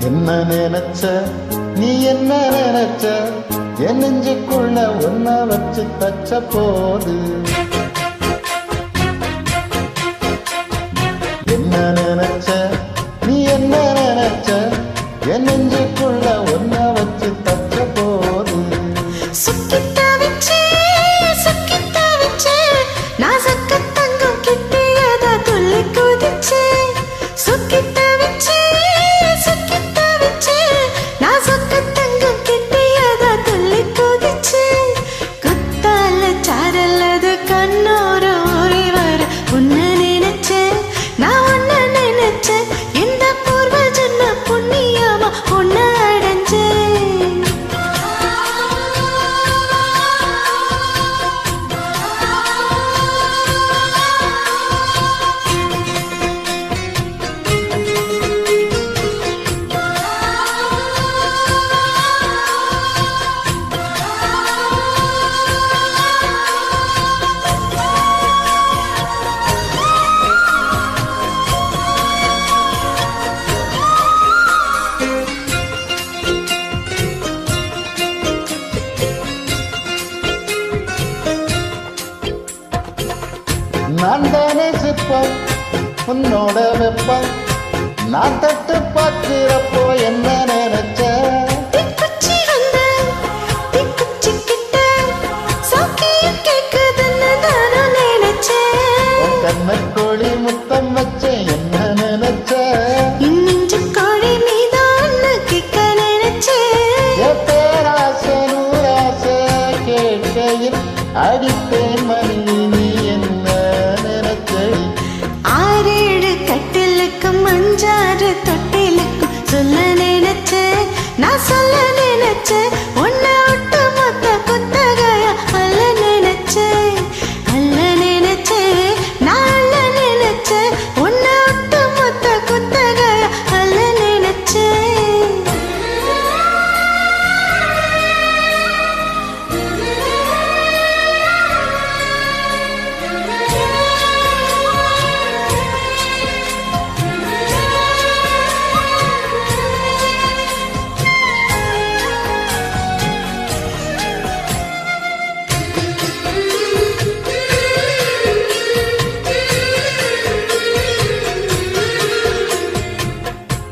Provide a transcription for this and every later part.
என்ன நினைச்ச நீ என்ன நினைச்ச என் நெஞ்சுக்குள்ள ஒன்ன வச்சு தச்ச போது என்ன நினைச்ச நீ என்ன நினைச்ச என் நெஞ்சுக்குள்ள ஒன்ன வச்சு தச்ச போது நான் சக்க தங்கம் கிட்டியதா துள்ளி குதிச்சு சுக்கிட்ட வச்சு நான் தானே சிற்பம் உன்னோட வெப்பம் நான் தட்டு பார்க்கிறப்போ என்ன நினைச்ச கண்ணக்கோழி முத்தம் வச்ச என்ன நினைச்ச கோழி மீதான் கேட்க நினைச்சே பேராசை நூறாசை கேட்கையில் அடிப்பேன் மணி நீ என்ன ஆறேழு கட்டிலுக்கும் அஞ்சாறு தொட்டிலுக்கும் சொல்ல நினைச்சே நான் சொல்ல நினைச்சே உன்னை விட்டு மொத்த குத்தகையா அல்ல நினைச்சே நான் அல்ல நினைச்சே உன்னை விட்டு மொத்த குத்தகையா அல்ல நினைச்சே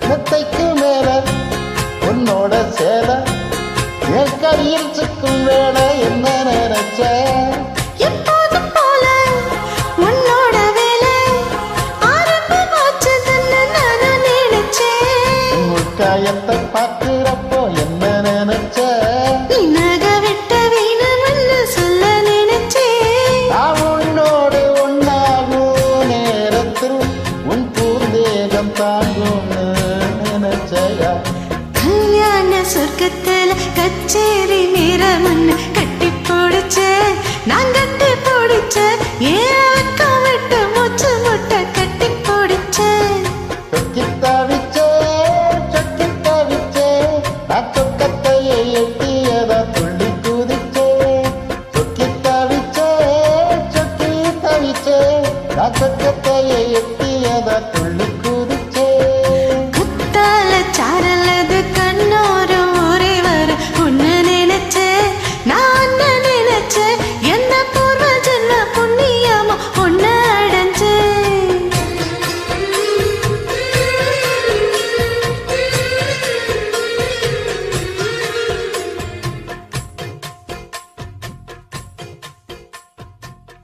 மெத்தைக்கு மேல உன்னோட சேல என் கையில் சிக்கும் வேலை என்ன நினைச்ச எப்போதும் போல உன்னோட வேலை ஆரம்பமாச்சதுன்னு நான் நினைச்சேன் காயத்தை பார்க்கிறப்போ என்ன நினைச்ச நக விட்ட வேணும்னு சொல்ல நினைச்சேன் நான் உன்னோடு ஒன்னாகும் நேரத்தில் உன் பூந்தேகம் தாங்கும்னு நினைச்சையா கல்யாண சொர்க்கத்துல கச்சேரி நேரம் கட்டி போடுச்ச நான் கட்டி போடுச்ச ஏன்